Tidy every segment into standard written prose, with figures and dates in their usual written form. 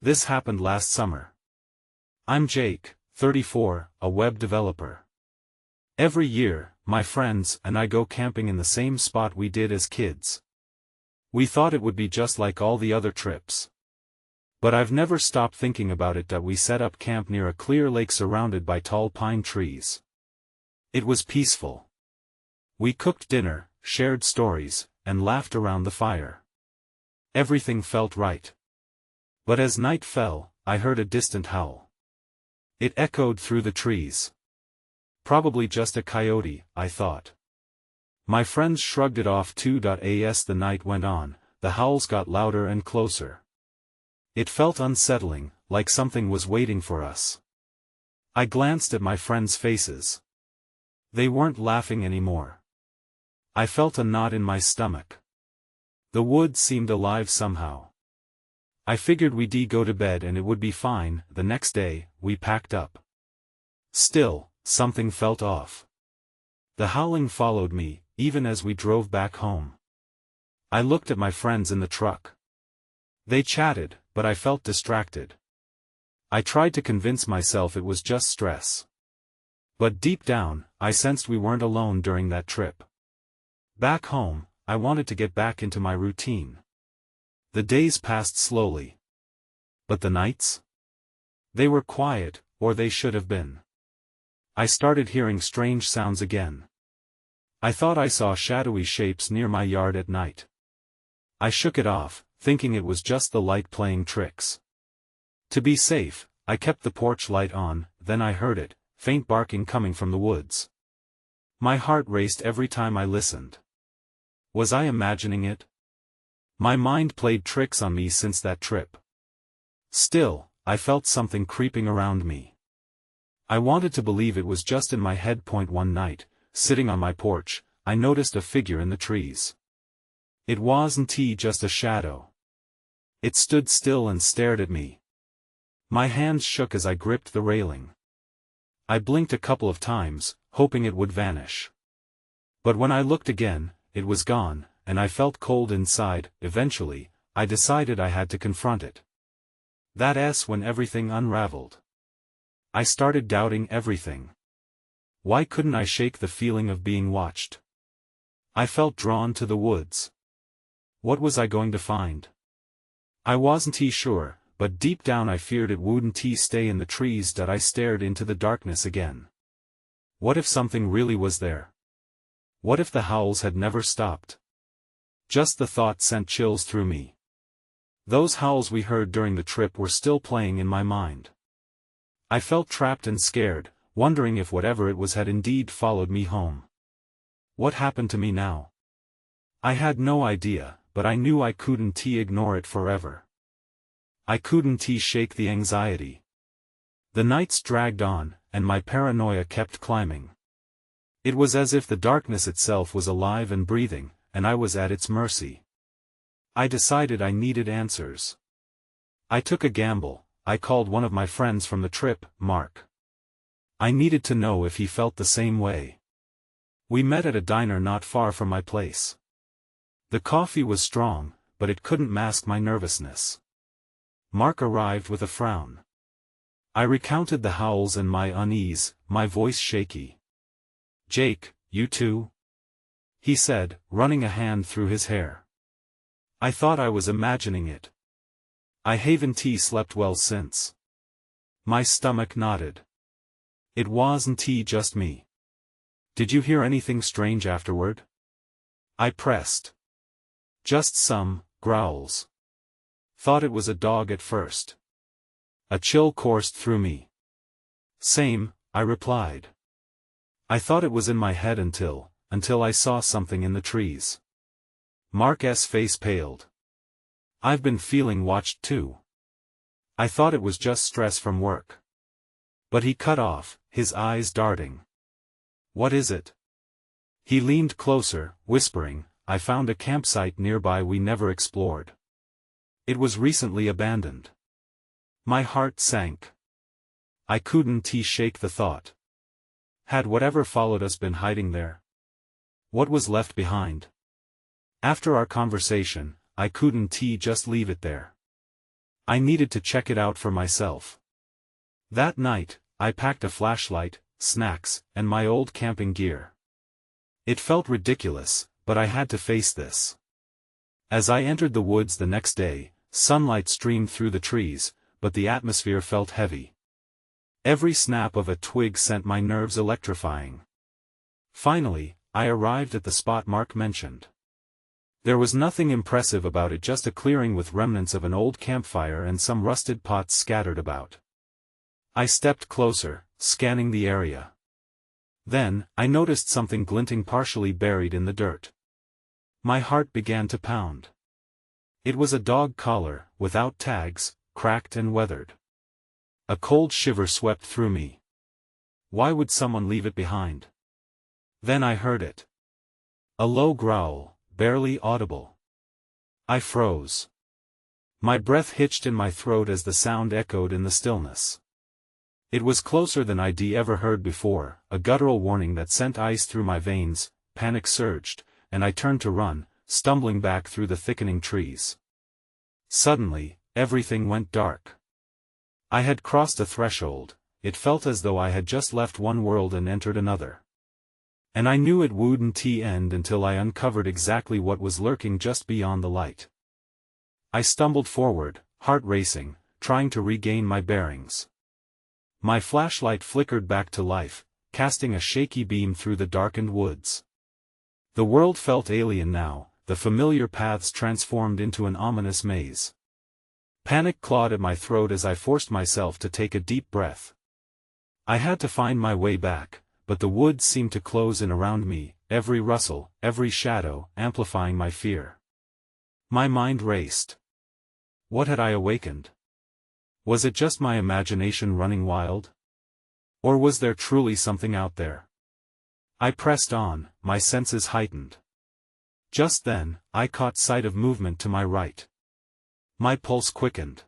This happened last summer. I'm Jake, 34, a web developer. Every year, my friends and I go camping in the same spot we did as kids. We thought it would be just like all the other trips. But I've never stopped thinking about it that we set up camp near a clear lake surrounded by tall pine trees. It was peaceful. We cooked dinner, shared stories, and laughed around the fire. Everything felt right. But as night fell, I heard a distant howl. It echoed through the trees. Probably just a coyote, I thought. My friends shrugged it off too. As the night went on, the howls got louder and closer. It felt unsettling, like something was waiting for us. I glanced at my friends' faces. They weren't laughing anymore. I felt a knot in my stomach. The woods seemed alive somehow. I figured we'd go to bed and it would be fine. The next day, we packed up. Still, something felt off. The howling followed me, even as we drove back home. I looked at my friends in the truck. They chatted, but I felt distracted. I tried to convince myself it was just stress. But deep down, I sensed we weren't alone during that trip. Back home, I wanted to get back into my routine. The days passed slowly. But the nights? They were quiet, or they should have been. I started hearing strange sounds again. I thought I saw shadowy shapes near my yard at night. I shook it off, thinking it was just the light playing tricks. To be safe, I kept the porch light on. Then I heard it, faint barking coming from the woods. My heart raced every time I listened. Was I imagining it? My mind played tricks on me since that trip. Still, I felt something creeping around me. I wanted to believe it was just in my head. One night, sitting on my porch, I noticed a figure in the trees. It wasn't just a shadow. It stood still and stared at me. My hands shook as I gripped the railing. I blinked a couple of times, hoping it would vanish. But when I looked again, it was gone, and I felt cold inside. Eventually, I decided I had to confront it. That's when everything unraveled. I started doubting everything. Why couldn't I shake the feeling of being watched? I felt drawn to the woods. What was I going to find? I wasn't sure, but deep down I feared it wouldn't stay in the trees. I stared into the darkness again. What if something really was there? What if the howls had never stopped? Just the thought sent chills through me. Those howls we heard during the trip were still playing in my mind. I felt trapped and scared, wondering if whatever it was had indeed followed me home. What happened to me now? I had no idea, but I knew I couldn't ignore it forever. I couldn't shake the anxiety. The nights dragged on, and my paranoia kept climbing. It was as if the darkness itself was alive and breathing, and I was at its mercy. I decided I needed answers. I took a gamble. I called one of my friends from the trip, Mark. I needed to know if he felt the same way. We met at a diner not far from my place. The coffee was strong, but it couldn't mask my nervousness. Mark arrived with a frown. I recounted the howls and my unease, my voice shaky. "Jake, you too?" he said, running a hand through his hair. I thought I was imagining it. I haven't slept well since. My stomach nodded. It wasn't just me. Did you hear anything strange afterward? I pressed. Just some growls. Thought it was a dog at first. A chill coursed through me. Same, I replied. I thought it was in my head until I saw something in the trees. Mark's face paled. I've been feeling watched too. I thought it was just stress from work. But he cut off, his eyes darting. What is it? He leaned closer, whispering, I found a campsite nearby we never explored. It was recently abandoned. My heart sank. I couldn't shake the thought. Had whatever followed us been hiding there? What was left behind? After our conversation, I couldn't just leave it there. I needed to check it out for myself. That night, I packed a flashlight, snacks, and my old camping gear. It felt ridiculous, but I had to face this. As I entered the woods the next day, sunlight streamed through the trees, but the atmosphere felt heavy. Every snap of a twig sent my nerves electrifying. Finally, I arrived at the spot Mark mentioned. There was nothing impressive about it, just a clearing with remnants of an old campfire and some rusted pots scattered about. I stepped closer, scanning the area. Then, I noticed something glinting partially buried in the dirt. My heart began to pound. It was a dog collar, without tags, cracked and weathered. A cold shiver swept through me. Why would someone leave it behind? Then I heard it. A low growl, barely audible. I froze. My breath hitched in my throat as the sound echoed in the stillness. It was closer than I'd ever heard before, a guttural warning that sent ice through my veins. Panic surged, and I turned to run, stumbling back through the thickening trees. Suddenly, everything went dark. I had crossed a threshold. It felt as though I had just left one world and entered another. And I knew it wouldn't end until I uncovered exactly what was lurking just beyond the light. I stumbled forward, heart racing, trying to regain my bearings. My flashlight flickered back to life, casting a shaky beam through the darkened woods. The world felt alien now, the familiar paths transformed into an ominous maze. Panic clawed at my throat as I forced myself to take a deep breath. I had to find my way back, but the woods seemed to close in around me, every rustle, every shadow, amplifying my fear. My mind raced. What had I awakened? Was it just my imagination running wild? Or was there truly something out there? I pressed on, my senses heightened. Just then, I caught sight of movement to my right. My pulse quickened.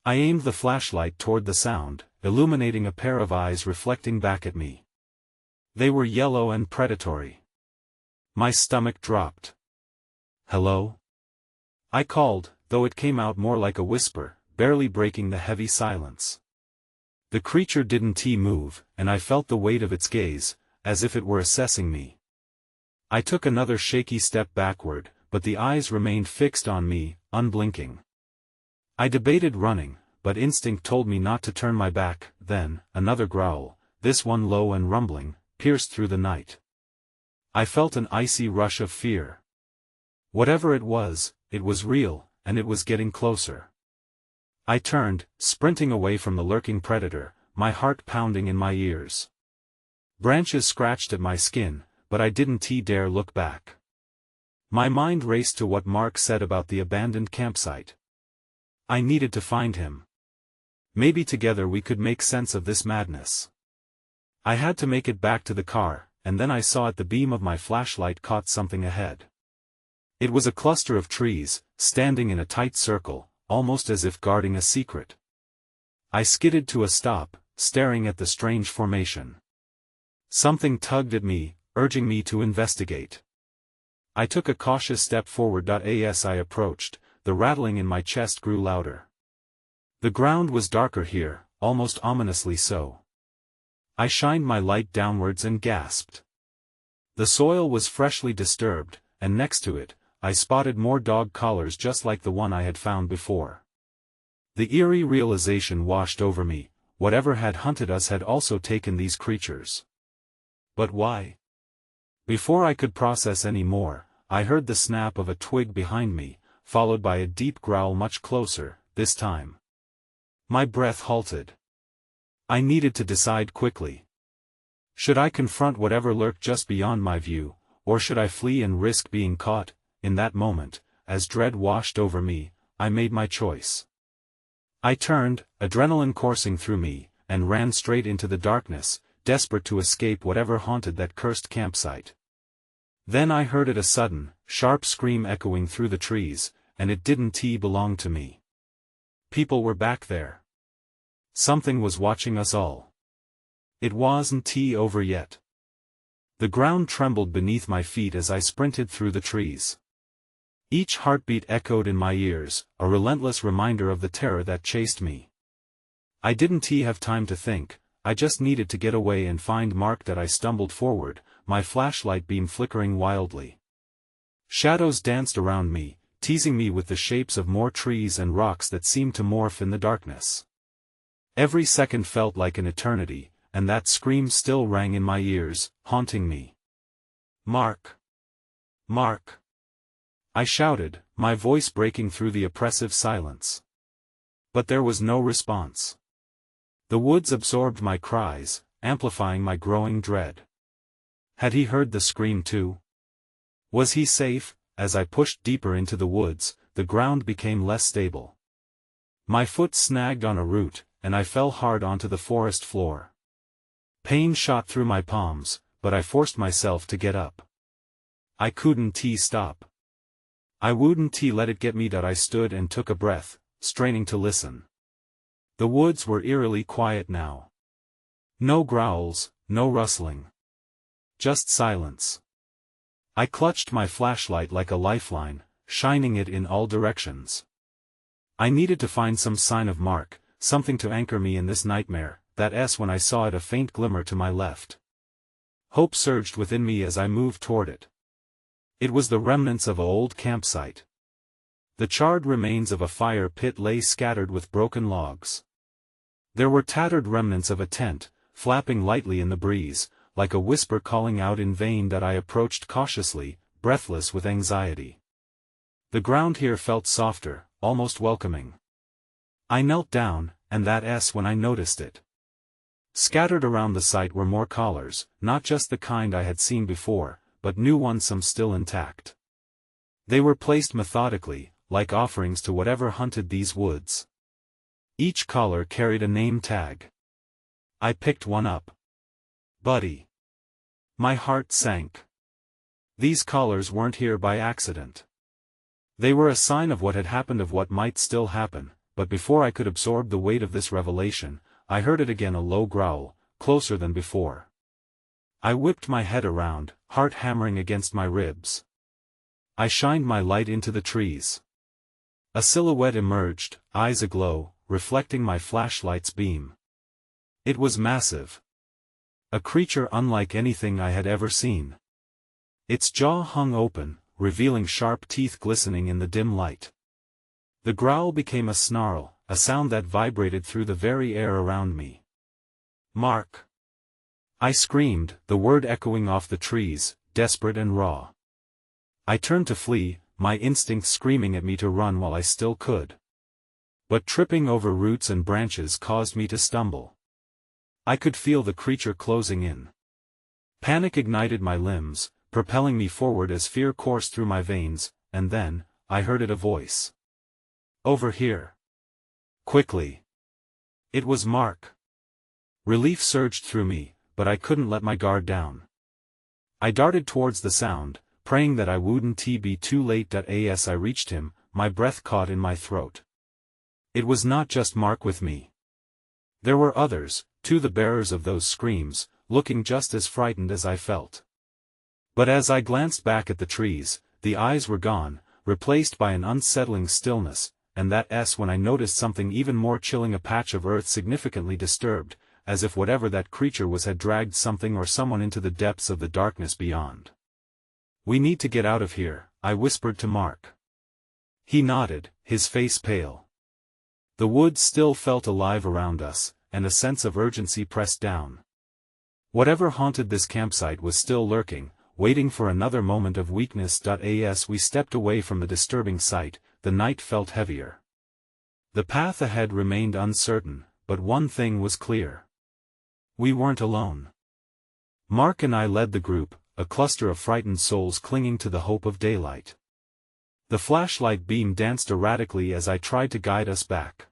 I aimed the flashlight toward the sound, illuminating a pair of eyes reflecting back at me. They were yellow and predatory. My stomach dropped. "Hello?" I called, though it came out more like a whisper, barely breaking the heavy silence. The creature didn't move, and I felt the weight of its gaze, as if it were assessing me. I took another shaky step backward, but the eyes remained fixed on me, unblinking. I debated running, but instinct told me not to turn my back. Then, another growl, this one low and rumbling, pierced through the night. I felt an icy rush of fear. Whatever it was real, and it was getting closer. I turned, sprinting away from the lurking predator, my heart pounding in my ears. Branches scratched at my skin, but I didn't dare look back. My mind raced to what Mark said about the abandoned campsite. I needed to find him. Maybe together we could make sense of this madness. I had to make it back to the car, and then I saw at the beam of my flashlight caught something ahead. It was a cluster of trees, standing in a tight circle, almost as if guarding a secret. I skidded to a stop, staring at the strange formation. Something tugged at me, urging me to investigate. I took a cautious step forward. As I approached, the rattling in my chest grew louder. The ground was darker here, almost ominously so. I shined my light downwards and gasped. The soil was freshly disturbed, and next to it, I spotted more dog collars just like the one I had found before. The eerie realization washed over me, whatever had hunted us had also taken these creatures. But why? Before I could process any more, I heard the snap of a twig behind me, followed by a deep growl much closer, this time. My breath halted. I needed to decide quickly. Should I confront whatever lurked just beyond my view, or should I flee and risk being caught? In that moment, as dread washed over me, I made my choice. I turned, adrenaline coursing through me, and ran straight into the darkness, desperate to escape whatever haunted that cursed campsite. Then I heard a sudden, sharp scream echoing through the trees, and it didn't belong to me. People were back there. Something was watching us all. It wasn't over yet. The ground trembled beneath my feet as I sprinted through the trees. Each heartbeat echoed in my ears, a relentless reminder of the terror that chased me. I didn't have time to think, I just needed to get away and find Mark. That I stumbled forward, my flashlight beam flickering wildly. Shadows danced around me, teasing me with the shapes of more trees and rocks that seemed to morph in the darkness. Every second felt like an eternity, and that scream still rang in my ears, haunting me. "Mark! Mark!" I shouted, my voice breaking through the oppressive silence. But there was no response. The woods absorbed my cries, amplifying my growing dread. Had he heard the scream too? Was he safe? As I pushed deeper into the woods, the ground became less stable. My foot snagged on a root, and I fell hard onto the forest floor. Pain shot through my palms, but I forced myself to get up. I couldn't stop. I wouldn't let it get me. I stood and took a breath, straining to listen. The woods were eerily quiet now. No growls, no rustling. Just silence. I clutched my flashlight like a lifeline, shining it in all directions. I needed to find some sign of Mark, something to anchor me in this nightmare. When I saw it, a faint glimmer to my left. Hope surged within me as I moved toward it. It was the remnants of an old campsite. The charred remains of a fire pit lay scattered with broken logs. There were tattered remnants of a tent, flapping lightly in the breeze, like a whisper calling out in vain. I approached cautiously, breathless with anxiety. The ground here felt softer, almost welcoming. I knelt down, and when I noticed it. Scattered around the site were more collars, not just the kind I had seen before, but new ones, some still intact. They were placed methodically, like offerings to whatever hunted these woods. Each collar carried a name tag. I picked one up. Buddy. My heart sank. These collars weren't here by accident. They were a sign of what had happened, of what might still happen, but before I could absorb the weight of this revelation, I heard it again, a low growl, closer than before. I whipped my head around, heart hammering against my ribs. I shined my light into the trees. A silhouette emerged, eyes aglow, reflecting my flashlight's beam. It was massive. A creature unlike anything I had ever seen. Its jaw hung open, revealing sharp teeth glistening in the dim light. The growl became a snarl, a sound that vibrated through the very air around me. "Mark!" I screamed, the word echoing off the trees, desperate and raw. I turned to flee, my instincts screaming at me to run while I still could. But tripping over roots and branches caused me to stumble. I could feel the creature closing in. Panic ignited my limbs, propelling me forward as fear coursed through my veins, and then, I heard a voice. "Over here. Quickly." It was Mark. Relief surged through me, but I couldn't let my guard down. I darted towards the sound, praying that I wouldn't be too late. As I reached him, my breath caught in my throat. It was not just Mark with me. There were others, too, the bearers of those screams, looking just as frightened as I felt. But as I glanced back at the trees, the eyes were gone, replaced by an unsettling stillness, and when I noticed something even more chilling, a patch of earth significantly disturbed, as if whatever that creature was had dragged something or someone into the depths of the darkness beyond. "We need to get out of here," I whispered to Mark. He nodded, his face pale. The woods still felt alive around us, and a sense of urgency pressed down. Whatever haunted this campsite was still lurking, waiting for another moment of weakness. As we stepped away from the disturbing sight, the night felt heavier. The path ahead remained uncertain, but one thing was clear. We weren't alone. Mark and I led the group, a cluster of frightened souls clinging to the hope of daylight. The flashlight beam danced erratically as I tried to guide us back.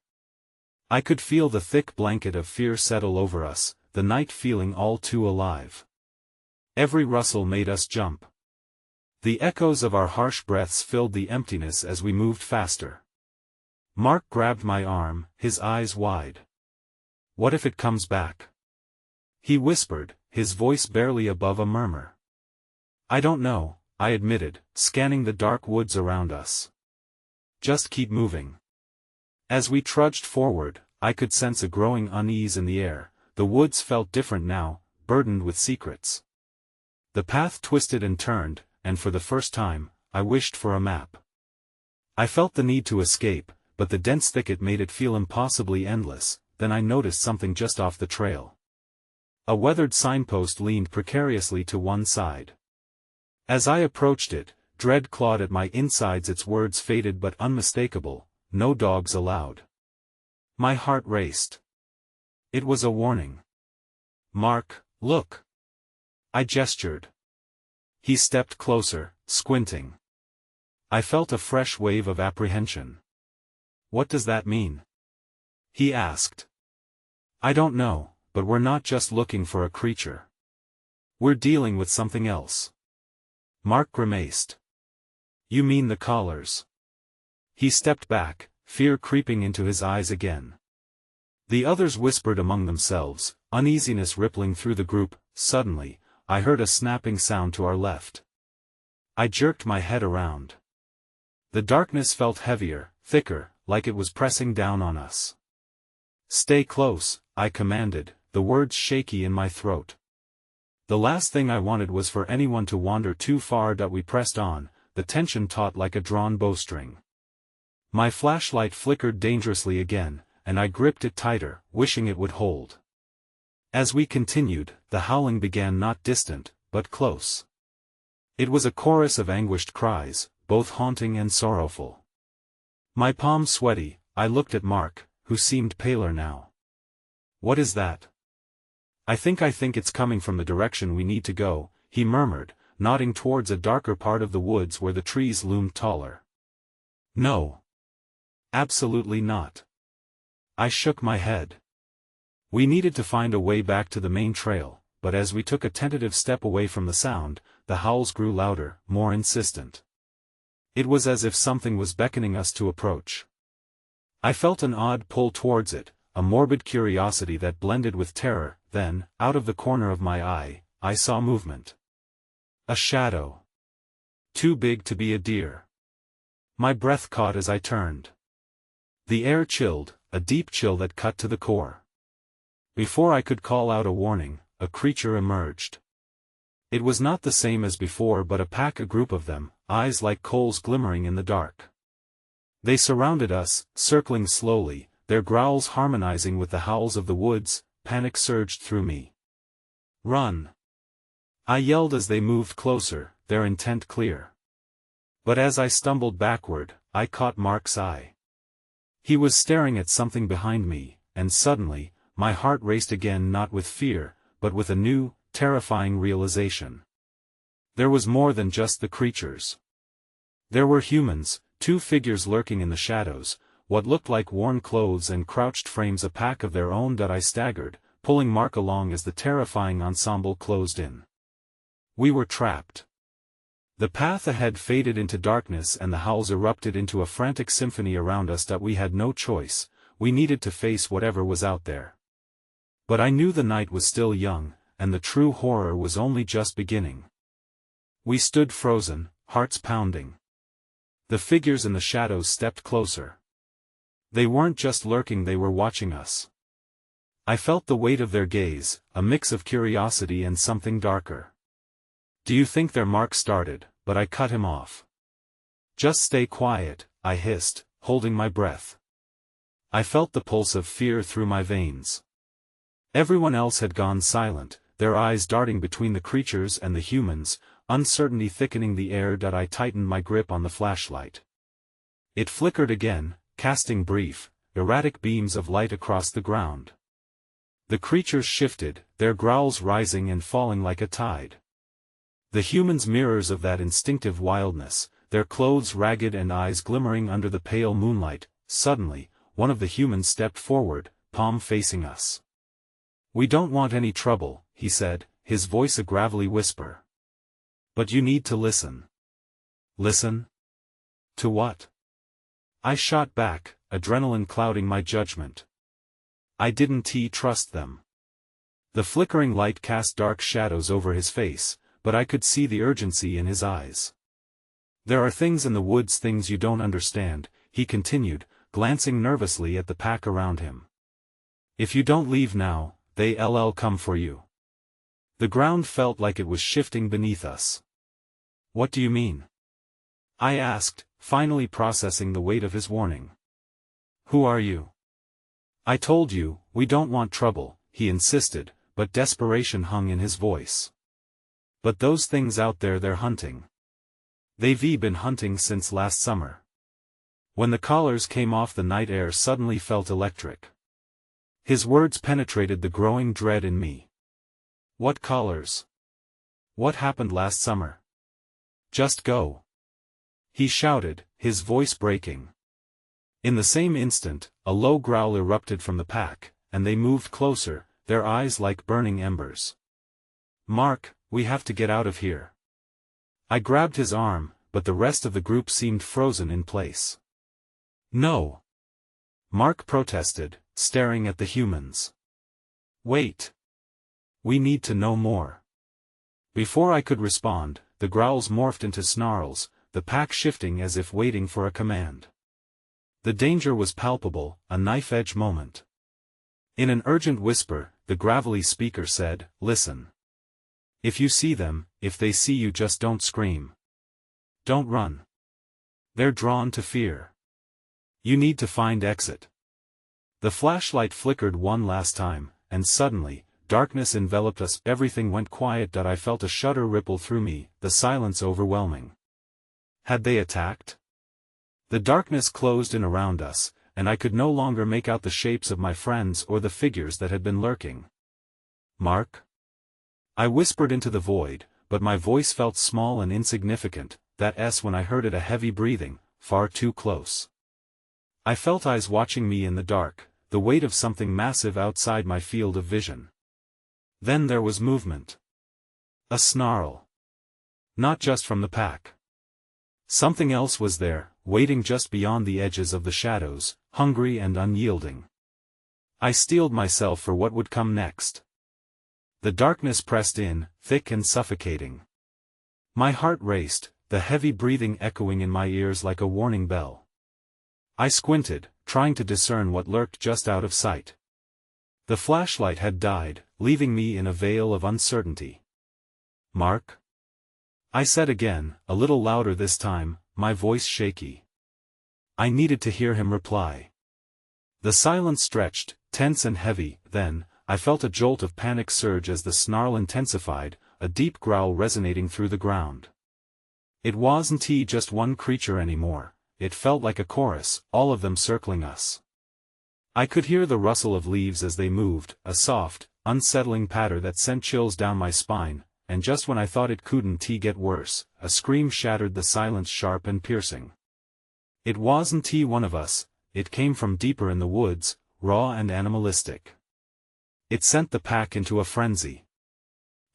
I could feel the thick blanket of fear settle over us, the night feeling all too alive. Every rustle made us jump. The echoes of our harsh breaths filled the emptiness as we moved faster. Mark grabbed my arm, his eyes wide. "What if it comes back?" he whispered, his voice barely above a murmur. "I don't know," I admitted, scanning the dark woods around us. Just keep moving. As we trudged forward, I could sense a growing unease in the air. The woods felt different now, burdened with secrets. The path twisted and turned, and for the first time, I wished for a map. I felt the need to escape, but the dense thicket made it feel impossibly endless. Then I noticed something just off the trail. A weathered signpost leaned precariously to one side. As I approached it, dread clawed at my insides. Its words faded but unmistakable: "No dogs allowed." My heart raced. It was a warning. "Mark, look." I gestured. He stepped closer, squinting. I felt a fresh wave of apprehension. "What does that mean?" he asked. "I don't know, but we're not just looking for a creature. We're dealing with something else." Mark grimaced. "You mean the collars?" He stepped back, fear creeping into his eyes again. The others whispered among themselves, uneasiness rippling through the group. Suddenly, I heard a snapping sound to our left. I jerked my head around. The darkness felt heavier, thicker, like it was pressing down on us. "Stay close," I commanded, the words shaky in my throat. The last thing I wanted was for anyone to wander too far. We pressed on, the tension taut like a drawn bowstring. My flashlight flickered dangerously again, and I gripped it tighter, wishing it would hold. As we continued, the howling began, not distant, but close. It was a chorus of anguished cries, both haunting and sorrowful. My palms sweaty, I looked at Mark, who seemed paler now. "What is that?" I think it's coming from the direction we need to go," he murmured, nodding towards a darker part of the woods where the trees loomed taller. "No. Absolutely not." I shook my head. We needed to find a way back to the main trail, but as we took a tentative step away from the sound, the howls grew louder, more insistent. It was as if something was beckoning us to approach. I felt an odd pull towards it, a morbid curiosity that blended with terror. Then, out of the corner of my eye, I saw movement. A shadow. Too big to be a deer. My breath caught as I turned. The air chilled, a deep chill that cut to the core. Before I could call out a warning, a creature emerged. It was not the same as before, but a group of them, eyes like coals glimmering in the dark. They surrounded us, circling slowly, their growls harmonizing with the howls of the woods. Panic surged through me. "Run!" I yelled as they moved closer, their intent clear. But as I stumbled backward, I caught Mark's eye. He was staring at something behind me, and suddenly, my heart raced again, not with fear, but with a new, terrifying realization. There was more than just the creatures. There were humans, two figures lurking in the shadows, what looked like worn clothes and crouched frames, a pack of their own. I staggered, pulling Mark along as the terrifying ensemble closed in. We were trapped. The path ahead faded into darkness and the howls erupted into a frantic symphony around us. We had no choice, we needed to face whatever was out there. But I knew the night was still young, and the true horror was only just beginning. We stood frozen, hearts pounding. The figures in the shadows stepped closer. They weren't just lurking, they were watching us. I felt the weight of their gaze, a mix of curiosity and something darker. "Do you think they're?" Mark started, but I cut him off. "Just stay quiet," I hissed, holding my breath. I felt the pulse of fear through my veins. Everyone else had gone silent, their eyes darting between the creatures and the humans, uncertainty thickening the air. I tightened my grip on the flashlight. It flickered again, casting brief, erratic beams of light across the ground. The creatures shifted, their growls rising and falling like a tide. The humans mirrors of that instinctive wildness, their clothes ragged and eyes glimmering under the pale moonlight. Suddenly, one of the humans stepped forward, palm facing us. "We don't want any trouble," he said, his voice a gravelly whisper. "But you need to listen." "Listen? To what?" I shot back, adrenaline clouding my judgment. I didn't trust them. The flickering light cast dark shadows over his face, but I could see the urgency in his eyes. "There are things in the woods, things you don't understand," he continued, glancing nervously at the pack around him. "If you don't leave now, they'll come for you." The ground felt like it was shifting beneath us. "What do you mean?" I asked, finally processing the weight of his warning. "Who are you?" "I told you, we don't want trouble," he insisted, but desperation hung in his voice. "But those things out there, they're hunting. They've been hunting since last summer." When the collars came off, the night air suddenly felt electric. His words penetrated the growing dread in me. "What collars? What happened last summer? Just go!" he shouted, his voice breaking. In the same instant, a low growl erupted from the pack, and they moved closer, their eyes like burning embers. "Mark, we have to get out of here." I grabbed his arm, but the rest of the group seemed frozen in place. "No!" Mark protested, staring at the humans. "Wait. We need to know more." Before I could respond, the growls morphed into snarls, the pack shifting as if waiting for a command. The danger was palpable, a knife-edge moment. In an urgent whisper, the gravelly speaker said, "Listen. If you see them, if they see you, just don't scream. Don't run. They're drawn to fear. You need to find exit." The flashlight flickered one last time, and suddenly, darkness enveloped us. Everything went quiet. I felt a shudder ripple through me, the silence overwhelming. Had they attacked? The darkness closed in around us, and I could no longer make out the shapes of my friends or the figures that had been lurking. "Mark?" I whispered into the void, but my voice felt small and insignificant, that S when I heard it, a heavy breathing, far too close. I felt eyes watching me in the dark, the weight of something massive outside my field of vision. Then there was movement. A snarl. Not just from the pack. Something else was there, waiting just beyond the edges of the shadows, hungry and unyielding. I steeled myself for what would come next. The darkness pressed in, thick and suffocating. My heart raced, the heavy breathing echoing in my ears like a warning bell. I squinted, trying to discern what lurked just out of sight. The flashlight had died, leaving me in a veil of uncertainty. "Mark?" I said again, a little louder this time, my voice shaky. I needed to hear him reply. The silence stretched, tense and heavy. Then, I felt a jolt of panic surge as the snarl intensified, a deep growl resonating through the ground. It wasn't just one creature anymore, it felt like a chorus, all of them circling us. I could hear the rustle of leaves as they moved, a soft, unsettling patter that sent chills down my spine. And just when I thought it couldn't get worse, a scream shattered the silence, sharp and piercing. It wasn't one of us, it came from deeper in the woods, raw and animalistic. It sent the pack into a frenzy.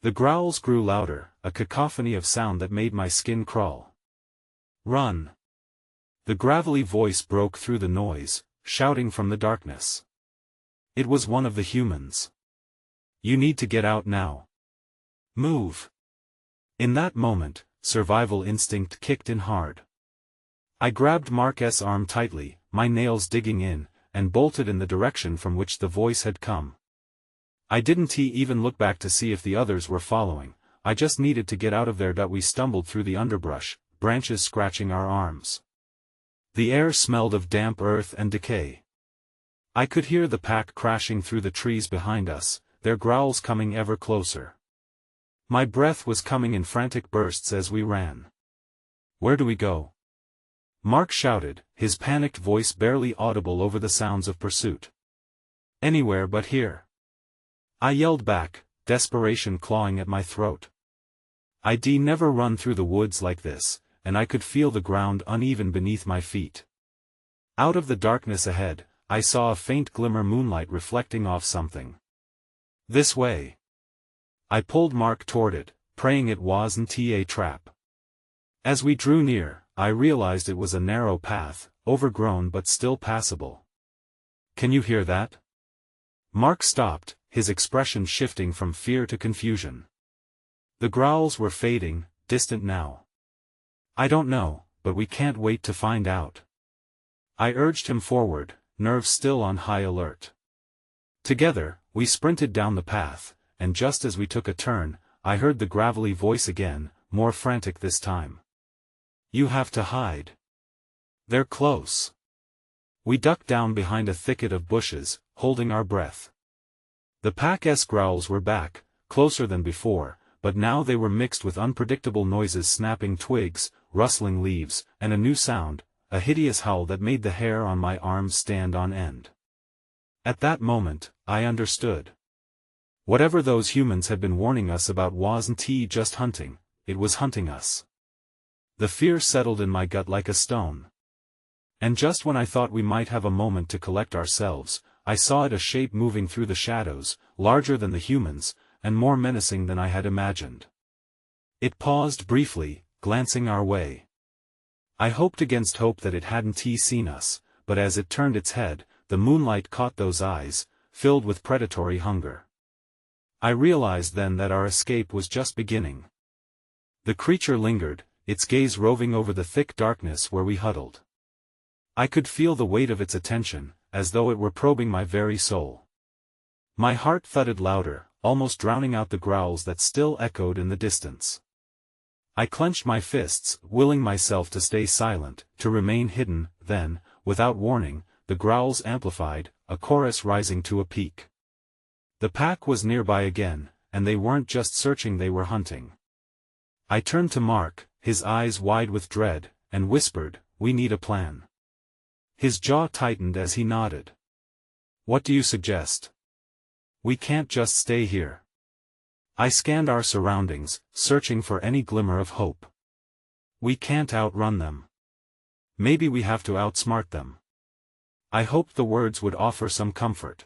The growls grew louder, a cacophony of sound that made my skin crawl. "Run!" The gravelly voice broke through the noise, shouting from the darkness. It was one of the humans. "You need to get out now. Move!" In that moment, survival instinct kicked in hard. I grabbed Mark's arm tightly, my nails digging in, and bolted in the direction from which the voice had come. I didn't even look back to see if the others were following, I just needed to get out of there. We stumbled through the underbrush, branches scratching our arms. The air smelled of damp earth and decay. I could hear the pack crashing through the trees behind us, their growls coming ever closer. My breath was coming in frantic bursts as we ran. "Where do we go?" Mark shouted, his panicked voice barely audible over the sounds of pursuit. "Anywhere but here." I yelled back, desperation clawing at my throat. I'd never run through the woods like this, and I could feel the ground uneven beneath my feet. Out of the darkness ahead, I saw a faint glimmer, moonlight reflecting off something. "This way." I pulled Mark toward it, praying it wasn't a trap. As we drew near, I realized it was a narrow path, overgrown but still passable. "Can you hear that?" Mark stopped, his expression shifting from fear to confusion. The growls were fading, distant now. I don't know, but we can't wait to find out. I urged him forward, nerves still on high alert. Together, we sprinted down the path, and just as we took a turn, I heard the gravelly voice again, more frantic this time. You have to hide. They're close. We ducked down behind a thicket of bushes, holding our breath. The pack's growls were back, closer than before, but now they were mixed with unpredictable noises, snapping twigs, rustling leaves, and a new sound, a hideous howl that made the hair on my arms stand on end. At that moment, I understood. Whatever those humans had been warning us about wasn't just hunting, it was hunting us. The fear settled in my gut like a stone. And just when I thought we might have a moment to collect ourselves, I saw it, a shape moving through the shadows, larger than the humans, and more menacing than I had imagined. It paused briefly, glancing our way. I hoped against hope that it hadn't seen us, but as it turned its head, the moonlight caught those eyes, filled with predatory hunger. I realized then that our escape was just beginning. The creature lingered, its gaze roving over the thick darkness where we huddled. I could feel the weight of its attention, as though it were probing my very soul. My heart thudded louder, almost drowning out the growls that still echoed in the distance. I clenched my fists, willing myself to stay silent, to remain hidden. Then, without warning, the growls amplified, a chorus rising to a peak. The pack was nearby again, and they weren't just searching, they were hunting. I turned to Mark, his eyes wide with dread, and whispered, "We need a plan." His jaw tightened as he nodded. "What do you suggest?" "We can't just stay here." I scanned our surroundings, searching for any glimmer of hope. "We can't outrun them. Maybe we have to outsmart them." I hoped the words would offer some comfort.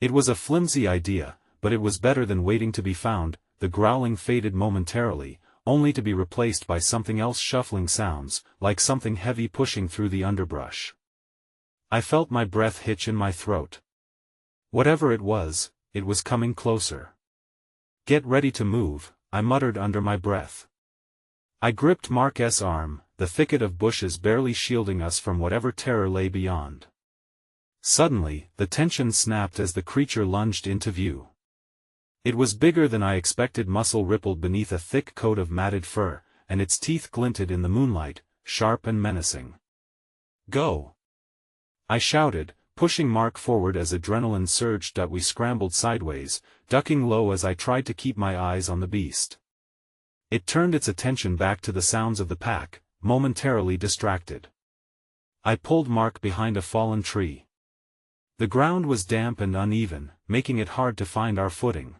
It was a flimsy idea, but it was better than waiting to be found. The growling faded momentarily, only to be replaced by something else, shuffling sounds, like something heavy pushing through the underbrush. I felt my breath hitch in my throat. Whatever it was coming closer. "Get ready to move," I muttered under my breath. I gripped Mark's arm, the thicket of bushes barely shielding us from whatever terror lay beyond. Suddenly, the tension snapped as the creature lunged into view. It was bigger than I expected, muscle rippled beneath a thick coat of matted fur, and its teeth glinted in the moonlight, sharp and menacing. "Go!" I shouted, pushing Mark forward as adrenaline surged. We scrambled sideways, ducking low as I tried to keep my eyes on the beast. It turned its attention back to the sounds of the pack, momentarily distracted. I pulled Mark behind a fallen tree. The ground was damp and uneven, making it hard to find our footing.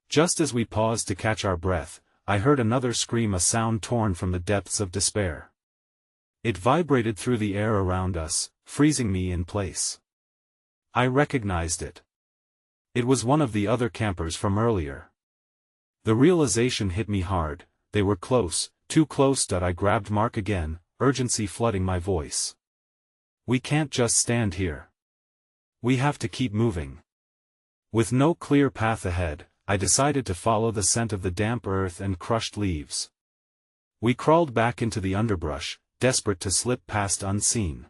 Just as we paused to catch our breath, I heard another scream, a sound torn from the depths of despair. It vibrated through the air around us, freezing me in place. I recognized it. It was one of the other campers from earlier. The realization hit me hard. They were close, too close. I grabbed Mark again, urgency flooding my voice. "We can't just stand here. We have to keep moving." With no clear path ahead, I decided to follow the scent of the damp earth and crushed leaves. We crawled back into the underbrush, desperate to slip past unseen.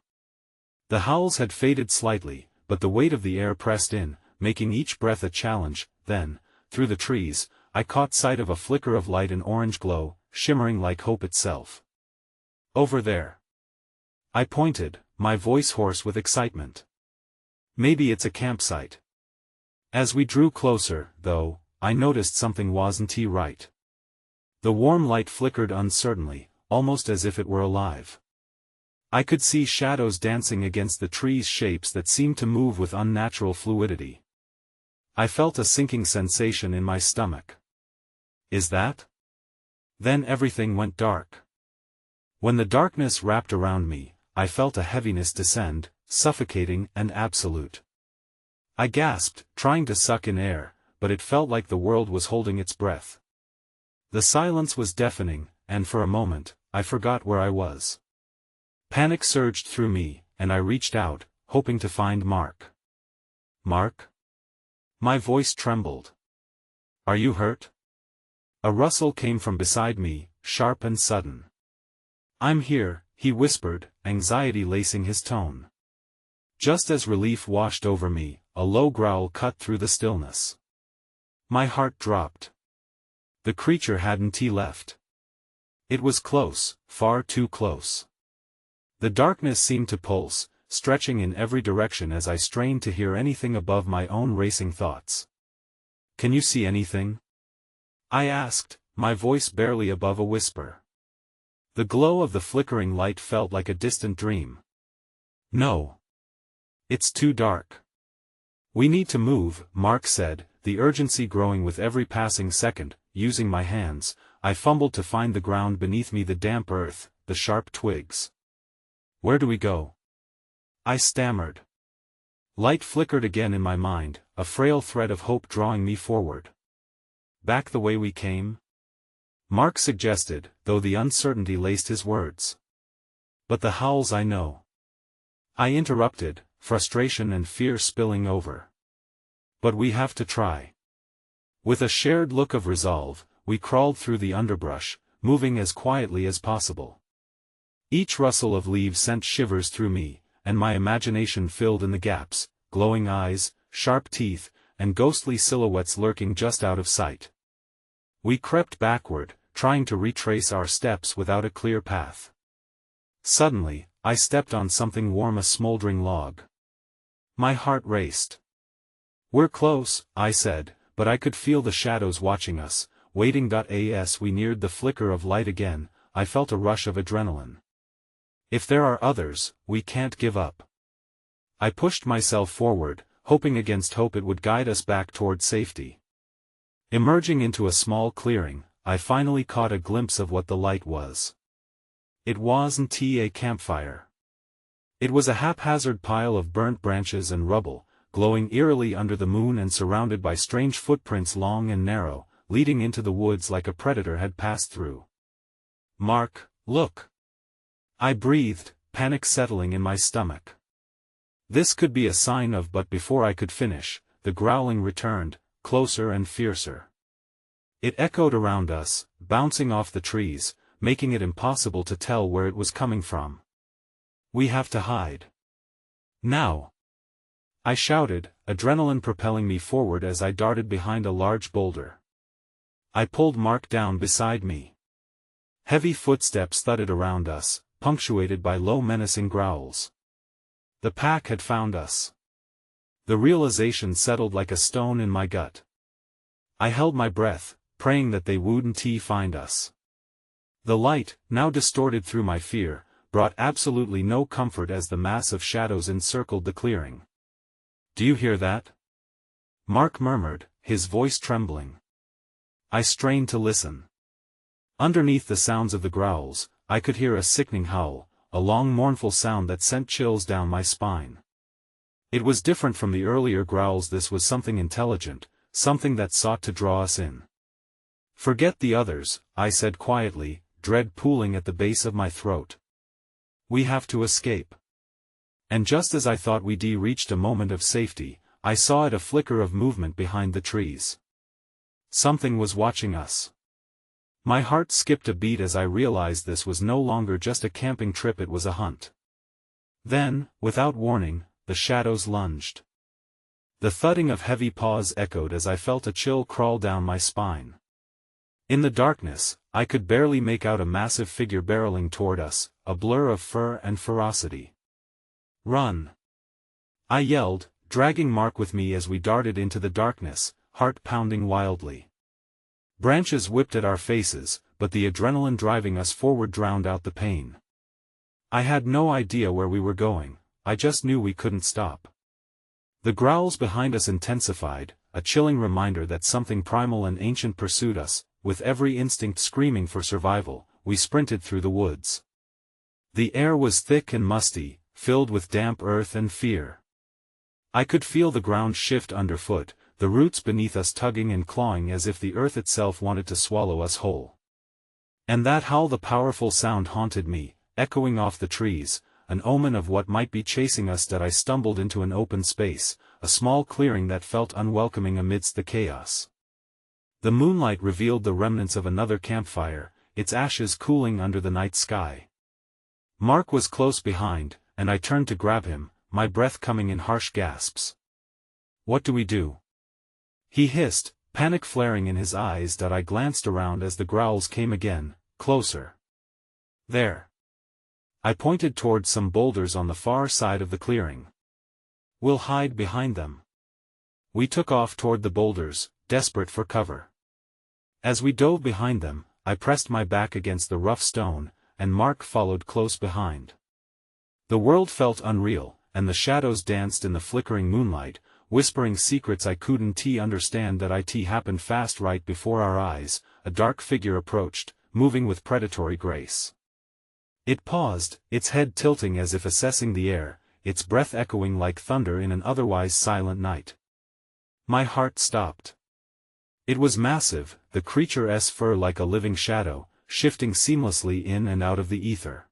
The howls had faded slightly, but the weight of the air pressed in, making each breath a challenge. Then, through the trees, I caught sight of a flicker of light, an orange glow, shimmering like hope itself. "Over there." I pointed, my voice hoarse with excitement. "Maybe it's a campsite." As we drew closer, though, I noticed something wasn't right. The warm light flickered uncertainly, almost as if it were alive. I could see shadows dancing against the trees, shapes that seemed to move with unnatural fluidity. I felt a sinking sensation in my stomach. Is that? Then everything went dark. When the darkness wrapped around me, I felt a heaviness descend, suffocating and absolute. I gasped, trying to suck in air, but it felt like the world was holding its breath. The silence was deafening, and for a moment, I forgot where I was. Panic surged through me, and I reached out, hoping to find Mark. "Mark?" My voice trembled. "Are you hurt?" A rustle came from beside me, sharp and sudden. "I'm here," he whispered, anxiety lacing his tone. Just as relief washed over me, a low growl cut through the stillness. My heart dropped. The creature hadn't left. It was close, far too close. The darkness seemed to pulse, stretching in every direction as I strained to hear anything above my own racing thoughts. "Can you see anything?" I asked, my voice barely above a whisper. The glow of the flickering light felt like a distant dream. "No. It's too dark." "We need to move," Mark said, the urgency growing with every passing second. Using my hands, I fumbled to find the ground beneath me, the damp earth, the sharp twigs. "Where do we go?" I stammered. Light flickered again in my mind, a frail thread of hope drawing me forward. "Back the way we came?" Mark suggested, though the uncertainty laced his words. "But the howls I know." I interrupted, frustration and fear spilling over. "But we have to try." With a shared look of resolve, we crawled through the underbrush, moving as quietly as possible. Each rustle of leaves sent shivers through me, and my imagination filled in the gaps, glowing eyes, sharp teeth, and ghostly silhouettes lurking just out of sight. We crept backward, trying to retrace our steps without a clear path. Suddenly, I stepped on something warm, a smoldering log. My heart raced. "We're close," I said, but I could feel the shadows watching us, waiting. As we neared the flicker of light again, I felt a rush of adrenaline. "If there are others, we can't give up." I pushed myself forward, hoping against hope it would guide us back toward safety. Emerging into a small clearing, I finally caught a glimpse of what the light was. It wasn't a campfire. It was a haphazard pile of burnt branches and rubble, glowing eerily under the moon and surrounded by strange footprints, long and narrow, leading into the woods like a predator had passed through. "Mark, look!" I breathed, panic settling in my stomach. This could be a sign of, but before I could finish, the growling returned, closer and fiercer. It echoed around us, bouncing off the trees, making it impossible to tell where it was coming from. "We have to hide. Now!" I shouted, adrenaline propelling me forward as I darted behind a large boulder. I pulled Mark down beside me. Heavy footsteps thudded around us, punctuated by low menacing growls. The pack had found us. The realization settled like a stone in my gut. I held my breath, praying that they wouldn't find us. The light, now distorted through my fear, brought absolutely no comfort as the mass of shadows encircled the clearing. "Do you hear that?" Mark murmured, his voice trembling. I strained to listen. Underneath the sounds of the growls, I could hear a sickening howl, a long mournful sound that sent chills down my spine. It was different from the earlier growls. This was something intelligent, something that sought to draw us in. "Forget the others," I said quietly, dread pooling at the base of my throat. "We have to escape." And just as I thought we'd reached a moment of safety, I saw a flicker of movement behind the trees. Something was watching us. My heart skipped a beat as I realized this was no longer just a camping trip, it was a hunt. Then, without warning, the shadows lunged. The thudding of heavy paws echoed as I felt a chill crawl down my spine. In the darkness, I could barely make out a massive figure barreling toward us, a blur of fur and ferocity. "Run!" I yelled, dragging Mark with me as we darted into the darkness, heart pounding wildly. Branches whipped at our faces, but the adrenaline driving us forward drowned out the pain. I had no idea where we were going, I just knew we couldn't stop. The growls behind us intensified, a chilling reminder that something primal and ancient pursued us. With every instinct screaming for survival, we sprinted through the woods. The air was thick and musty, filled with damp earth and fear. I could feel the ground shift underfoot, the roots beneath us tugging and clawing as if the earth itself wanted to swallow us whole. And that howl, the powerful sound, haunted me, echoing off the trees, an omen of what might be chasing us. That I stumbled into an open space, a small clearing that felt unwelcoming amidst the chaos. The moonlight revealed the remnants of another campfire, its ashes cooling under the night sky. Mark was close behind, and I turned to grab him, my breath coming in harsh gasps. "What do we do?" he hissed, panic flaring in his eyes. I glanced around as the growls came again, closer. "There." I pointed toward some boulders on the far side of the clearing. "We'll hide behind them." We took off toward the boulders, desperate for cover. As we dove behind them, I pressed my back against the rough stone, and Mark followed close behind. The world felt unreal, and the shadows danced in the flickering moonlight, whispering secrets I couldn't understand. It happened fast right before our eyes. A dark figure approached, moving with predatory grace. It paused, its head tilting as if assessing the air, its breath echoing like thunder in an otherwise silent night. My heart stopped. It was massive, the creature's fur like a living shadow, shifting seamlessly in and out of the ether.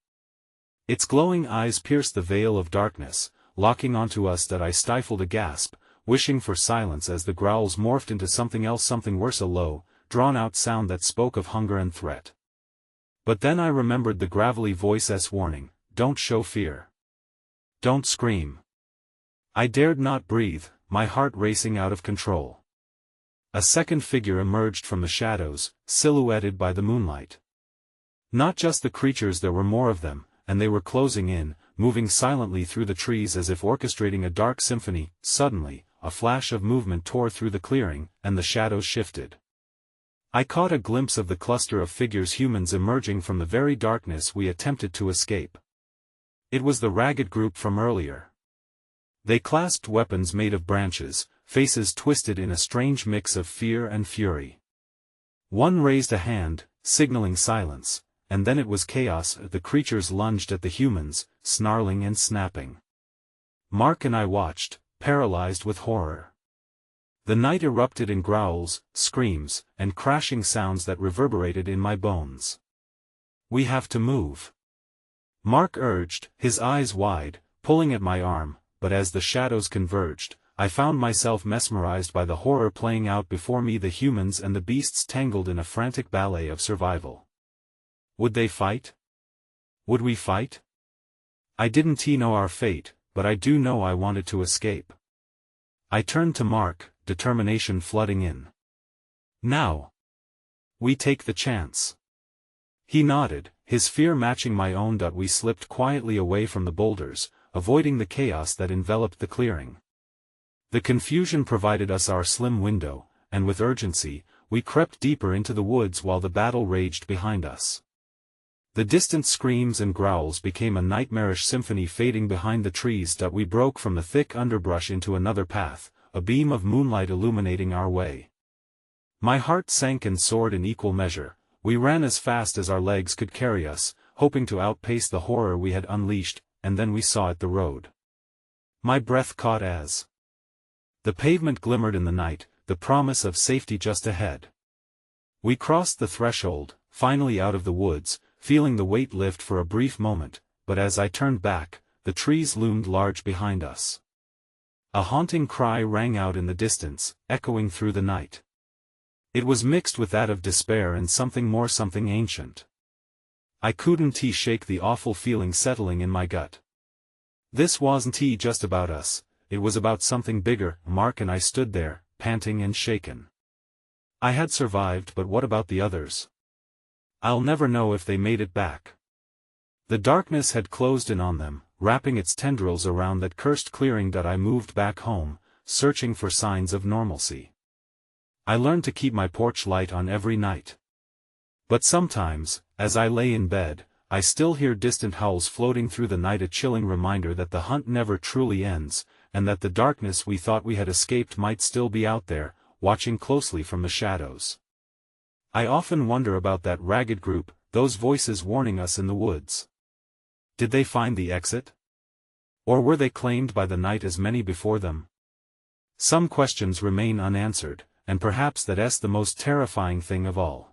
Its glowing eyes pierced the veil of darkness, locking onto us. I stifled a gasp, wishing for silence as the growls morphed into something else, something worse, a low, drawn-out sound that spoke of hunger and threat. But then I remembered the gravelly voice's warning, "Don't show fear. Don't scream." I dared not breathe, my heart racing out of control. A second figure emerged from the shadows, silhouetted by the moonlight. Not just the creatures, there were more of them, and they were closing in, moving silently through the trees as if orchestrating a dark symphony. Suddenly, a flash of movement tore through the clearing, and the shadows shifted. I caught a glimpse of the cluster of figures, humans emerging from the very darkness we attempted to escape. It was the ragged group from earlier. They clasped weapons made of branches, faces twisted in a strange mix of fear and fury. One raised a hand, signaling silence, and then it was chaos. The creatures lunged at the humans, snarling and snapping. Mark and I watched, paralyzed with horror. The night erupted in growls, screams, and crashing sounds that reverberated in my bones. "We have to move," Mark urged, his eyes wide, pulling at my arm, but as the shadows converged, I found myself mesmerized by the horror playing out before me. The humans and the beasts tangled in a frantic ballet of survival. Would they fight? Would we fight? I didn't know our fate, but I do know I wanted to escape. I turned to Mark, determination flooding in. "Now. We take the chance." He nodded, his fear matching my own. We slipped quietly away from the boulders, avoiding the chaos that enveloped the clearing. The confusion provided us our slim window, and with urgency, we crept deeper into the woods while the battle raged behind us. The distant screams and growls became a nightmarish symphony fading behind the trees. We broke from the thick underbrush into another path, a beam of moonlight illuminating our way. My heart sank and soared in equal measure. We ran as fast as our legs could carry us, hoping to outpace the horror we had unleashed, and then we saw it, the road. My breath caught as the pavement glimmered in the night, the promise of safety just ahead. We crossed the threshold, finally out of the woods, feeling the weight lift for a brief moment, but as I turned back, the trees loomed large behind us. A haunting cry rang out in the distance, echoing through the night. It was mixed with that of despair and something more, something ancient. I couldn't shake the awful feeling settling in my gut. This wasn't just about us, it was about something bigger. Mark and I stood there, panting and shaken. I had survived, but what about the others? I'll never know if they made it back. The darkness had closed in on them, wrapping its tendrils around that cursed clearing. I moved back home, searching for signs of normalcy. I learned to keep my porch light on every night. But sometimes, as I lay in bed, I still hear distant howls floating through the night, a chilling reminder that the hunt never truly ends, and that the darkness we thought we had escaped might still be out there, watching closely from the shadows. I often wonder about that ragged group, those voices warning us in the woods. Did they find the exit? Or were they claimed by the night as many before them? Some questions remain unanswered, and perhaps that's the most terrifying thing of all.